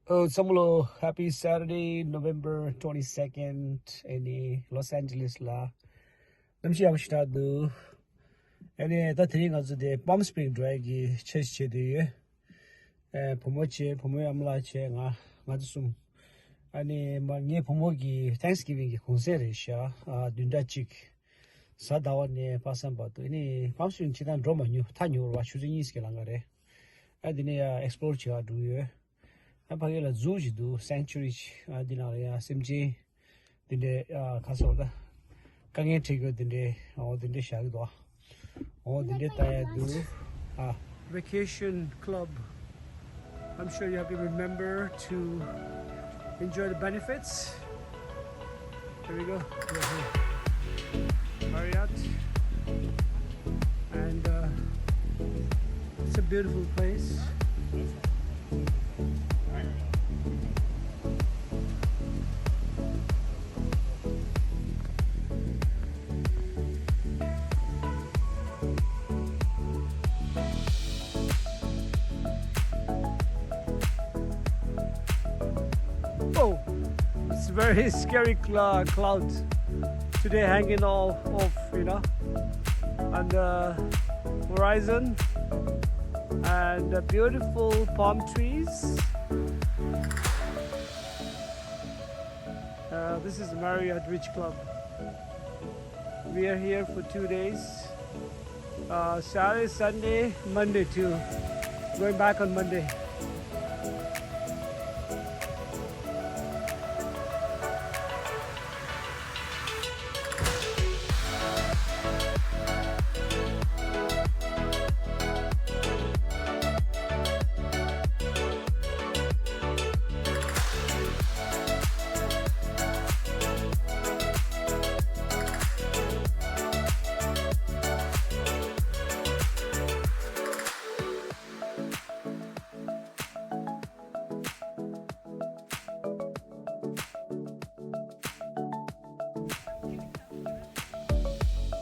Oh, Samulo, happy Saturday, November 22nd, in Los Angeles la. Namshi amshitadu. Any that thing as the Palm Spring drag chase the Pomoche, Pomoamla chenga, Matsum. Any Mange Pomogi Thanksgiving consideration, Dundachik, Sadawane, Passambat, any Palm Spring Chitan Droma, you, Tanyu, or choosing Iskelangare. I didn't explore Chia do you. Apagela Zuji do sanctuary Dinaria Simji Dinde Casoda Kangan Tigo Dinde or Dinde Shagdo or Dinde do vacation club. I'm sure you have to remember to enjoy the benefits. There we go. Marriott, and it's a beautiful place. Oh, it's very scary cloud today hanging all off, on the horizon, and the beautiful palm trees. This is the Marriott Beach Club. We are here for 2 days, Saturday, Sunday, Monday too. Going back on Monday.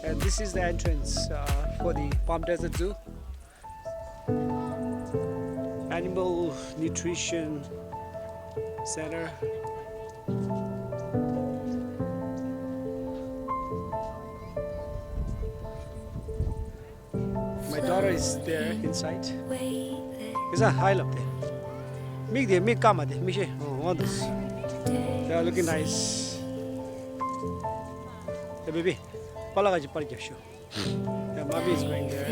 And this is the entrance for the Palm Desert Zoo. Animal Nutrition Center. My daughter is there inside. Is that high up there? Make the make camera there. Miche. Oh, all this. They are looking nice. Hey, baby. Palagaji Parjashu. Yeah, mommy is going there.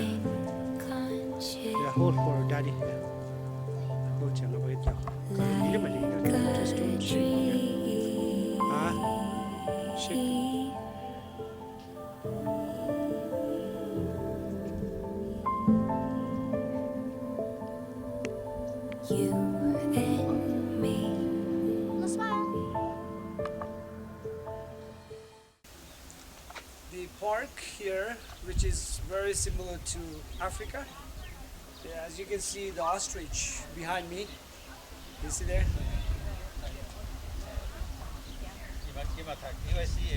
Yeah, hold for daddy. Hold channel by it. Just don't shake. Shake. You and me. Smile. The park here, which is very similar to Africa. Yeah, as you can see, the ostrich behind me. You see there?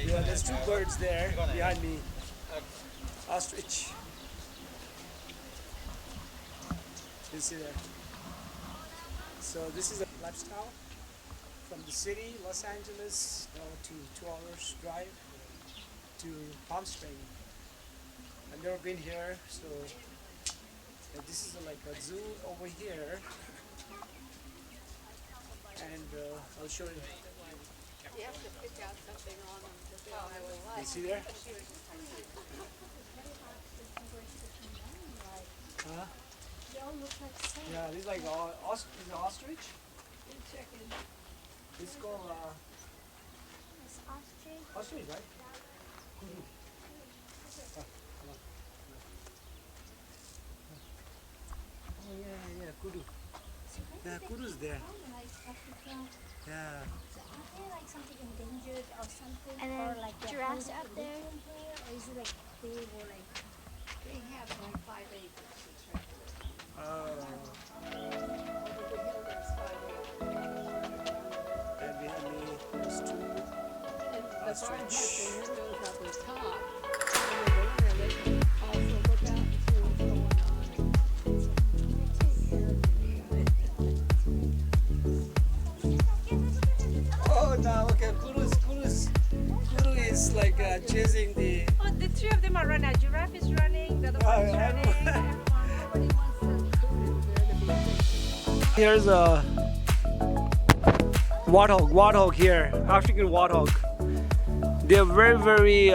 Yeah, there's two birds there behind me. Ostrich. You see there? So this is a lifestyle from the city, Los Angeles, to 2 hours drive to Palm Springs. I've never been here, so this is like a zoo over here, and I'll show you. You have to pick out something on them to tell how we like. You see there? Huh? They all look like the same. Yeah, these like ostrich. Chicken. It's called it's ostrich. Ostrich, right? Kudu. Oh yeah, kudu. Yeah, kudu's there. Yeah. Are they like something endangered or something? And then or like giraffes up there? Or is it like big or like they have like 5 acres? And behind me there's two ostrich. Goes up the top. And when they go in there, they can also look out and see what's going on. Take care of you. like chasing the. Oh, the three of them are running. A giraffe is running. The other one is I running. Everybody wants to. Here's a warthog here, African warthog. They're very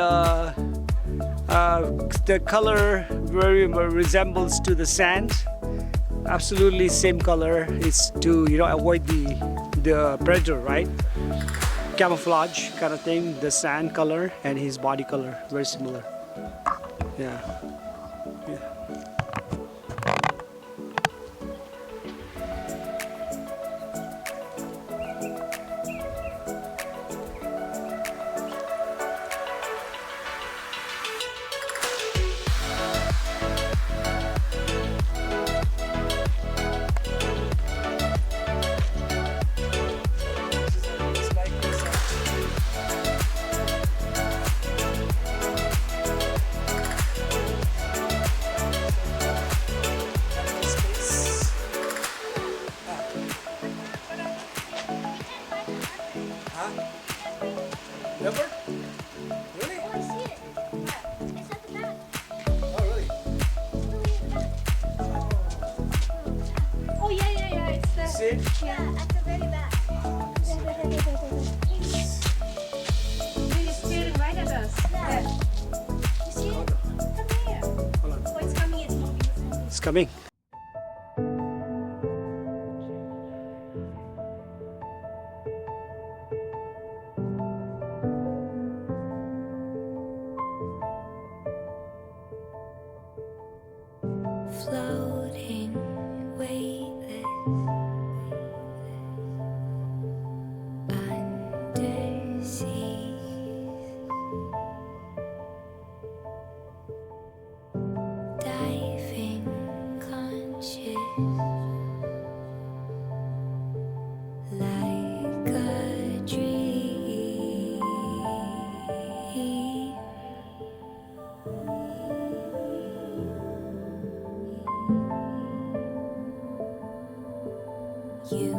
the color very resembles to the sand. Absolutely same color. It's to avoid the predator, right? Camouflage kind of thing. The sand color and his body color very similar. Yeah. Never? Really? Oh, I see it. It's at the back. Oh, really? Oh, yeah. It's the. See it? Yeah, at the very back. He's staring right at us. Yeah. You see it? Come here. Hold on. Oh, it's coming. It's moving. It's coming. Floating, weightless, undersea, diving, conscious, like a dream. You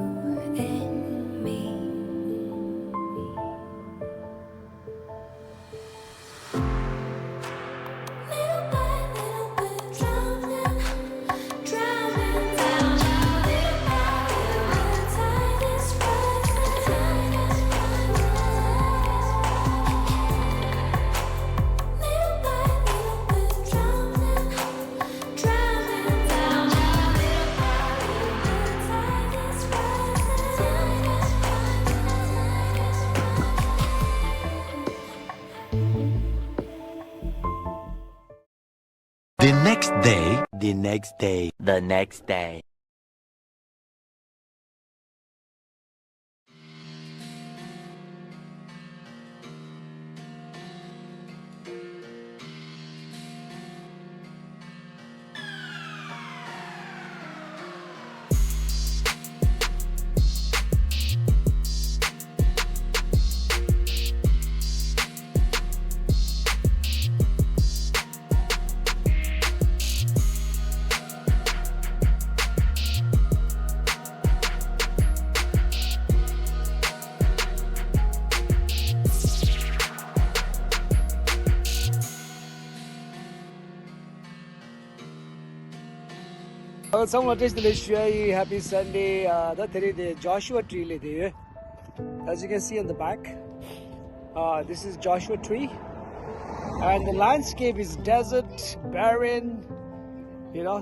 and me. Little by little, we're drowning down. Little by little, the tide is rising. Little by little, we're drowning down. Little by little, the tide is The next day, the next day, the next day. Someone just happy Sunday. The Joshua tree. As you can see on the back, this is Joshua tree, and the landscape is desert, barren.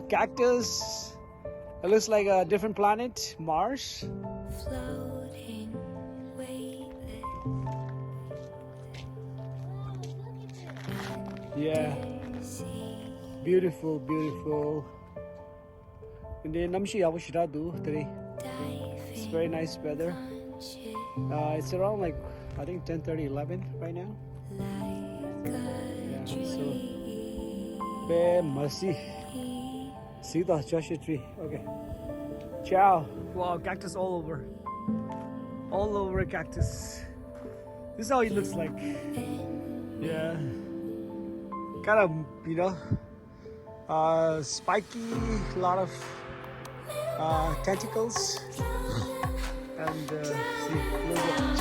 Cactus. It looks like a different planet, Mars. floating, weightless. Yeah, beautiful, beautiful. It's very nice weather. It's around like I think 10:30, 11 right now. Yeah, so mercy. See the Joshua tree. Okay. Ciao. Wow, cactus all over. All over cactus. This is how it looks like. Yeah. Kind of, spiky, a lot of tentacles. And see, look at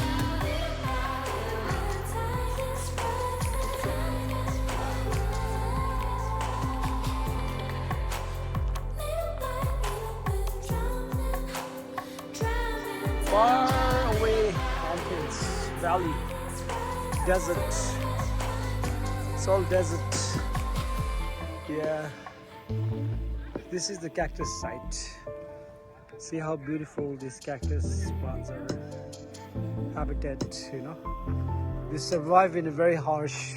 far away mountains, valley, desert. It's all desert. Yeah. This is the cactus site. See how beautiful these cactus plants are. Habitat, you know. They survive in a very harsh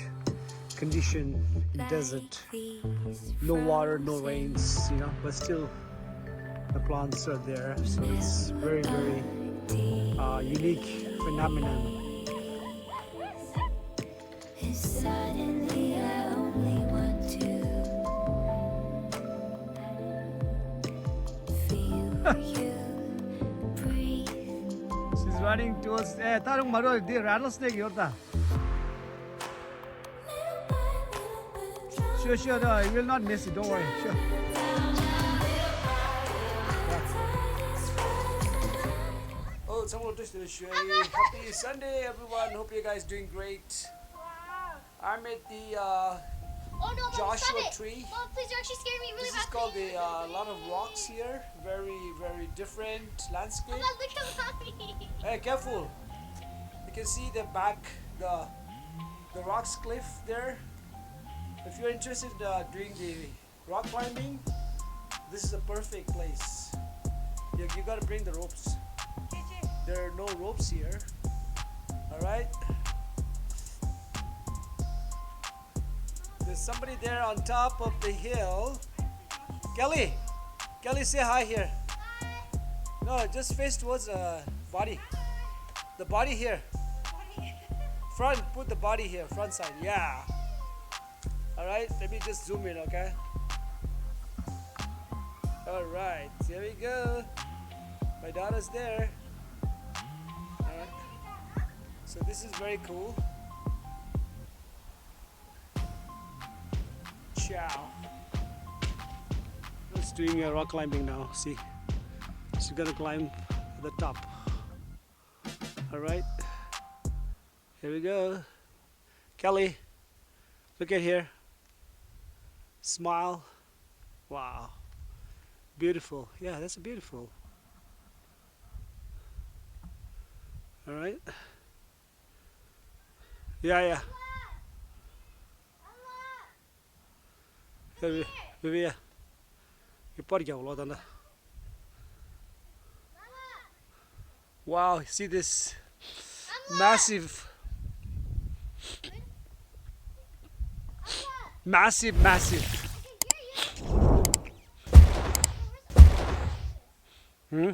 condition in desert. No water, no rains, you know, but still the plants are there. So it's very, very unique phenomenon. Suddenly I only want to feel you breathe. She's running towards. Tarung maro di rattlesnake yorta. Sure, no, you will not miss it. Don't worry. Sure. Oh, someone touched the show. Happy Sunday, everyone. Hope you guys doing great. I'm at the Oh no, Mom, Joshua stop it. tree. Mom, please, you're actually scaring me really This is bad. called the lot of rocks here. Very, very different landscape. Mom, look at Mommy. Hey, careful! You can see the back, the rocks cliff there. If you're interested in doing the rock climbing, this is a perfect place. You gotta bring the ropes. There are no ropes here. Alright? There's somebody there on top of the hill. Kelly! Kelly, say hi here. No, just face towards the body. The body here. Front, put the body here, front side. Yeah. Alright, let me just zoom in, okay? Alright, here we go. My daughter's there. Alright. So this is very cool. Ciao. She's doing rock climbing now. See, she's gonna climb the top. Alright, here we go. Kelly, look at here. Smile. Wow, beautiful. Yeah, that's beautiful. Alright. Yeah. Baby, you put your lot on that. Wow, see this massive. Hmm?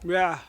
Yeah.